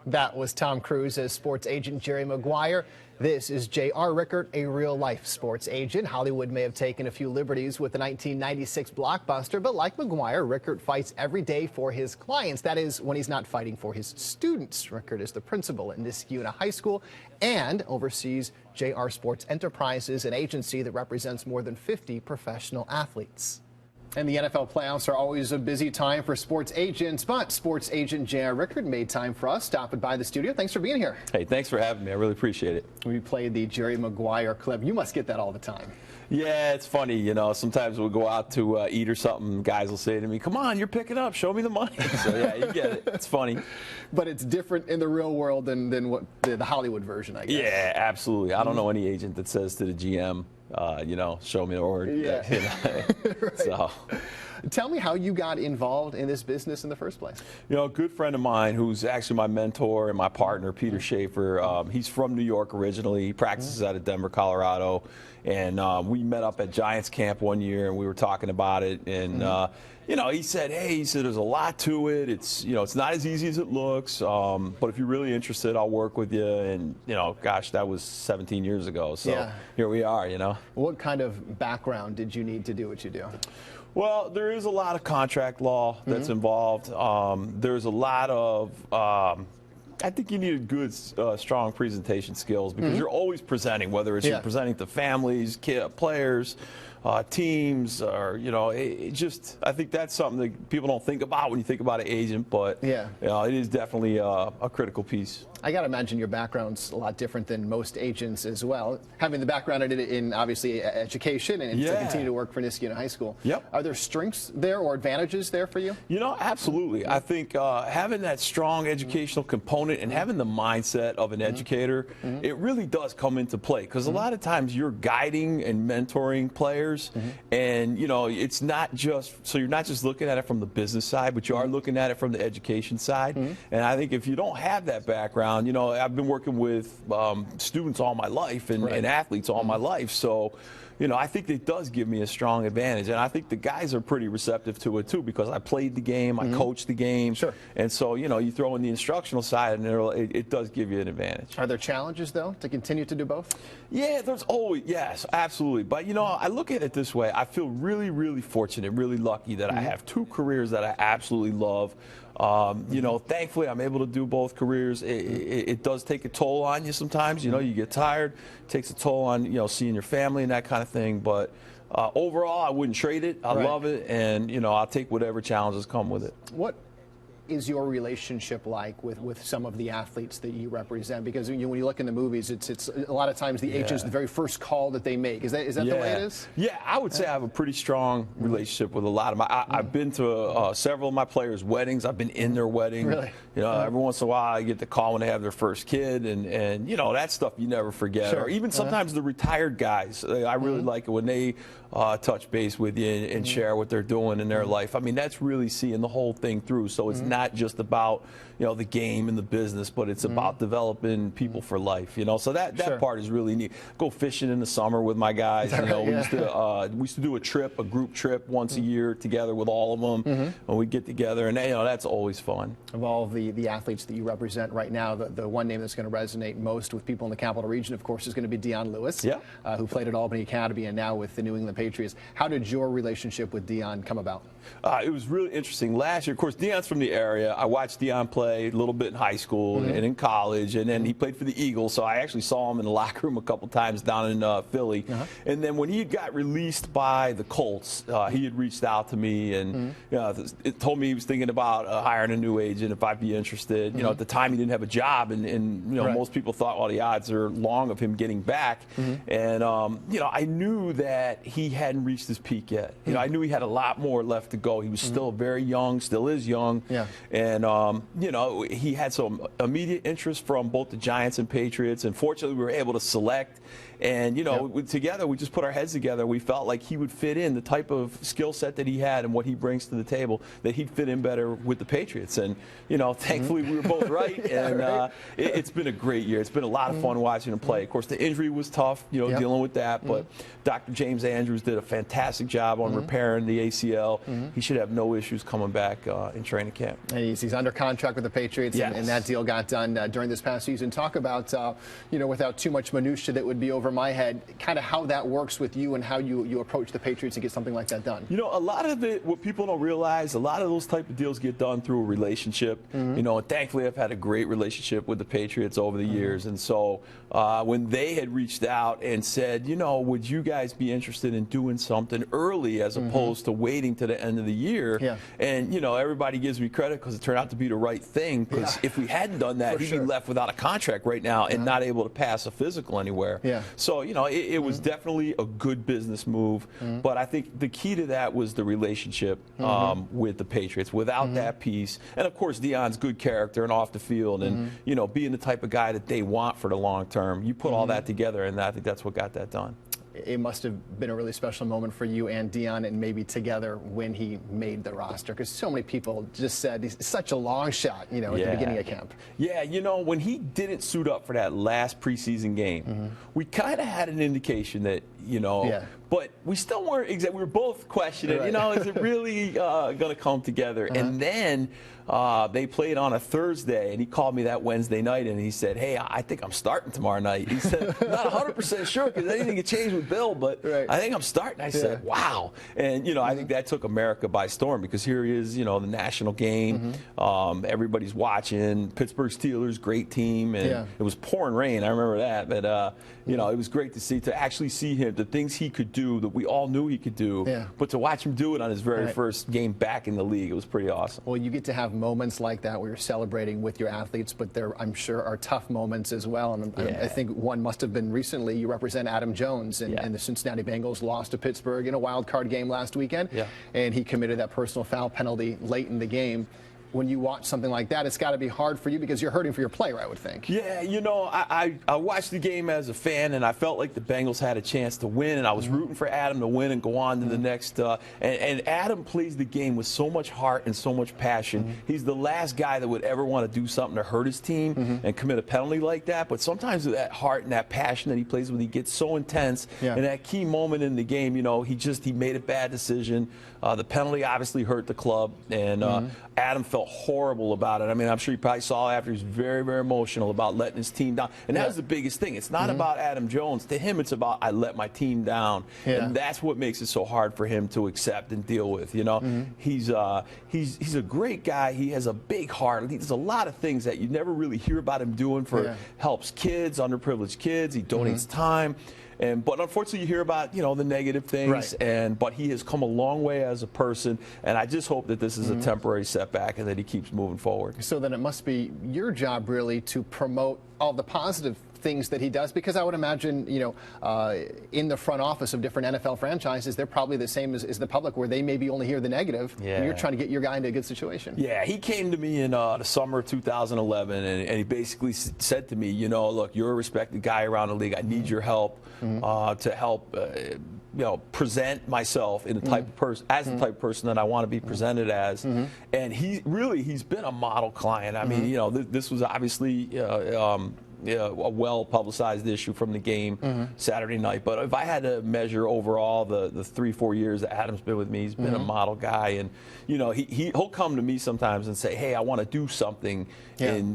That was Tom Cruise's sports agent Jerry Maguire. This is JR Rickert, a real-life sports agent. Hollywood may have taken a few liberties with the 1996 blockbuster, but like Maguire, Rickert fights every day for his clients. That is, when he's not fighting for his students. Rickert is the principal at Niskayuna High School and oversees JR Sports Enterprises, an agency that represents more than 50 professional athletes. And the NFL playoffs are always a busy time for sports agents, but sports agent JR Rickert made time for us, stopping by the studio. Thanks for being here. Hey, thanks for having me. I really appreciate it. We played the Jerry Maguire clip. You must get that all the time. Yeah, it's funny. You know, sometimes we'll go out to eat or something. Guys will say to me, come on, you're picking up. Show me the money. So, yeah, you get it. It's funny. But it's different in the real world than what the Hollywood version, I guess. Yeah, absolutely. I don't know any agent that says to the GM, you know, show me the order. Yeah. You know? Right. So. Tell me how you got involved in this business in the first place. You know, a good friend of mine who's actually my mentor and my partner, Peter Schaefer, he's from New York originally. He practices out of Denver, Colorado. And we met up at Giants camp one year and we were talking about it. And, you know, he said, hey, there's a lot to it. It's, you know, it's not as easy as it looks. But if you're really interested, I'll work with you. And, you know, gosh, that was 17 years ago. So yeah. Here we are, you know. What kind of background did you need to do what you do? Well, there is a lot of contract law that's involved. There's a lot of, I think you need good, strong presentation skills because you're always presenting, whether it's you're presenting to families, players, teams, or, you know, I think that's something that people don't think about when you think about an agent, but you know, it is definitely a critical piece. I got to imagine your background's a lot different than most agents as well. Having the background in obviously education and to continue to work for Niskayuna High School. Yep. Are there strengths there or advantages there for you? You know, absolutely. I think having that strong educational component and having the mindset of an educator, it really does come into play because a lot of times you're guiding and mentoring players and, you know, it's not just, so you're not just looking at it from the business side, but you are looking at it from the education side. And I think if you don't have that background, you know, I've been working with students all my life and athletes all my life. So, you know, I think it does give me a strong advantage. And I think the guys are pretty receptive to it, too, because I played the game, I coached the game. Sure. And so, you know, you throw in the instructional side, and it does give you an advantage. Are there challenges, though, to continue to do both? Yeah, there's always, yes, absolutely. But, you know, I look at it this way. I feel really, really fortunate, really lucky that I have two careers that I absolutely love. You know, thankfully, I'm able to do both careers. It does take a toll on you sometimes. You know, you get tired. It takes a toll on, you know, seeing your family and that kind of thing. But overall, I wouldn't trade it. I love it. And, you know, I'll take whatever challenges come with it. What is your relationship like with some of the athletes that you represent? Because when you look in the movies, it's a lot of times the agent's the very first call that they make. Is that the way it is? Yeah, I would say I have a pretty strong relationship with a lot of my. I've been to several of my players' weddings. I've been in their wedding. Really? You know, every once in a while I get the call when they have their first kid, and you know, that stuff you never forget. Sure. Or even sometimes the retired guys. I really like it when they touch base with you and share what they're doing in their life. I mean, that's really seeing the whole thing through. So it's not just about, you know, the game and the business, but it's about developing people for life. You know, so that part is really neat. Go fishing in the summer with my guys. You know, we used to do a group trip once a year together with all of them, and we get together, and you know, that's always fun. Of all the athletes that you represent right now, the one name that's going to resonate most with people in the Capital Region, of course, is going to be Dion Lewis, who played at Albany Academy and now with the New England Patriots. How did your relationship with Dion come about? It was really interesting. Last year, of course, Dion's from the area. I watched Dion play a little bit in high school and in college, and then he played for the Eagles, so I actually saw him in the locker room a couple times down in Philly. And then when he got released by the Colts, he had reached out to me and it told me he was thinking about hiring a new agent if I'd be interested. You know, at the time he didn't have a job, and you know, most people thought, well, the odds are long of him getting back. And you know, I knew that he hadn't reached his peak yet. You know, I knew he had a lot more left to go. He was still very young, still is young. And you know, he had some immediate interest from both the Giants and Patriots, and fortunately we were able to select. And, you know, together we just put our heads together. We felt like he would fit in the type of skill set that he had and what he brings to the table, that he'd fit in better with the Patriots. And, you know, thankfully we were both right. And it's been a great year. It's been a lot of fun watching him play. Of course, the injury was tough, you know, dealing with that. But Dr. James Andrews did a fantastic job on repairing the ACL. He should have no issues coming back in training camp. And he's under contract with the Patriots, Yes. and that deal got done during this past season. Talk about, without too much minutia that would be over my head, kind of how that works with you and how you approach the Patriots to get something like that done. A lot of it, what people don't realize, a lot of those type of deals get done through a relationship. And thankfully I've had a great relationship with the Patriots over the years. And so when they had reached out and said, would you guys be interested in doing something early as opposed to waiting to the end of the year? Yeah. And, everybody gives me credit because it turned out to be the right thing. Because if we hadn't done that, he'd be left without a contract right now and not able to pass a physical anywhere. Yeah. So, it was definitely a good business move. But I think the key to that was the relationship with the Patriots. Without that piece, and of course Deion's good character and off the field and, being the type of guy that they want for the long term. You put all that together, and I think that's what got that done. It must have been a really special moment for you and Deion, and maybe together, when he made the roster, because so many people just said he's such a long shot, at the beginning of camp. Yeah, when he didn't suit up for that last preseason game, we kind of had an indication that, but we still weren't exactly. We were both questioning, is it really going to come together? And then they played on a Thursday, and he called me that Wednesday night, and he said, "Hey, I think I'm starting tomorrow night." He said, "Not 100% sure because anything can change with Bill, but I think I'm starting." I said, "Wow!" And I think that took America by storm because here he is, the national game, everybody's watching. Pittsburgh Steelers, great team, and it was pouring rain. I remember that, but it was great to actually see him, the things he could do that we all knew he could do, but to watch him do it on his very first game back in the league, it was pretty awesome. Well, you get to have moments like that where you're celebrating with your athletes, but there, I'm sure, are tough moments as well. And I think one must have been recently. You represent Adam Jones, and the Cincinnati Bengals lost to Pittsburgh in a wild card game last weekend, and he committed that personal foul penalty late in the game. When you watch something like that, it's got to be hard for you because you're hurting for your player, I would think. Yeah, I watched the game as a fan, and I felt like the Bengals had a chance to win, and I was rooting for Adam to win and go on to the next. And Adam plays the game with so much heart and so much passion. He's the last guy that would ever want to do something to hurt his team and commit a penalty like that. But sometimes with that heart and that passion that he plays with, he gets so intense. And that key moment in the game, he made a bad decision. The penalty obviously hurt the club, and Adam felt horrible about it. I mean, I'm sure you probably saw after he was very, very emotional about letting his team down. And that was the biggest thing. It's not about Adam Jones. To him, it's about I let my team down. And that's what makes it so hard for him to accept and deal with. He's a great guy. He has a big heart. There's a lot of things that you never really hear about him doing for helps kids, underprivileged kids. He donates time. But unfortunately, you hear about the negative things, but he has come a long way as a person, and I just hope that this is a temporary setback and that he keeps moving forward. So then it must be your job really to promote all the positive things that he does, because I would imagine, in the front office of different NFL franchises, they're probably the same as the public, where they maybe only hear the negative, and you're trying to get your guy into a good situation. Yeah, he came to me in the summer of 2011, and he basically said to me, look, you're a respected guy around the league. I need your help to help present myself in the type of person, as the type of person that I want to be presented as. And he's been a model client. I mean, this was obviously a well-publicized issue from the game Saturday night. But if I had to measure overall the 3-4 years that Adam's been with me, he's been a model guy. And, he'll come to me sometimes and say, hey, I want to do something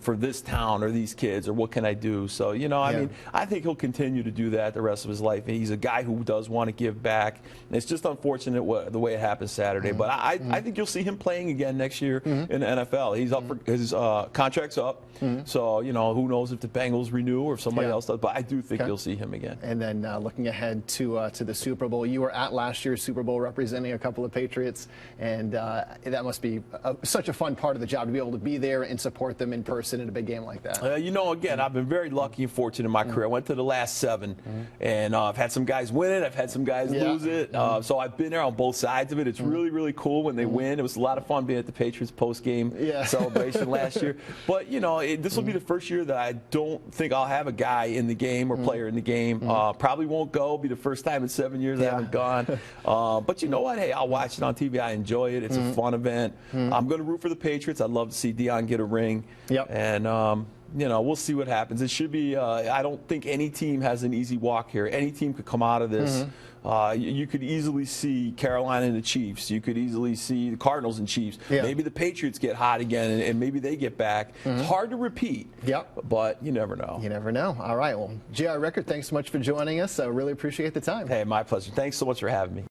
for this town or these kids, or what can I do? So, I mean, I think he'll continue to do that the rest of his life. And he's a guy who does want to give back. And it's just unfortunate the way it happened Saturday. But I think you'll see him playing again next year in the NFL. He's up for his contract's up. So, who knows if the Bengals renew or if somebody else does. But I do think you'll see him again. And then looking ahead to the Super Bowl, you were at last year's Super Bowl representing a couple of Patriots, and that must be such a fun part of the job, to be able to be there and support them in person in a big game like that. Again, I've been very lucky and fortunate in my career. I went to the last 7, and I've had some guys win it. I've had some guys lose it. So I've been there on both sides of it. It's really, really cool when they win. It was a lot of fun being at the Patriots post-game celebration last year. But, this will be the first year that I don't think I'll have a guy in the game or player in the game. Probably won't go. Be the first time in 7 years I haven't gone. But you know what? Hey, I'll watch it on TV. I enjoy it. It's a fun event. I'm going to root for the Patriots. I'd love to see Deion get a ring. And we'll see what happens. It should be. I don't think any team has an easy walk here. Any team could come out of this. You could easily see Carolina and the Chiefs. You could easily see the Cardinals and Chiefs. Yeah. Maybe the Patriots get hot again, and maybe they get back. It's hard to repeat. Yep. But you never know. You never know. All right. Well, JR Rickert, thanks so much for joining us. I really appreciate the time. Hey, my pleasure. Thanks so much for having me.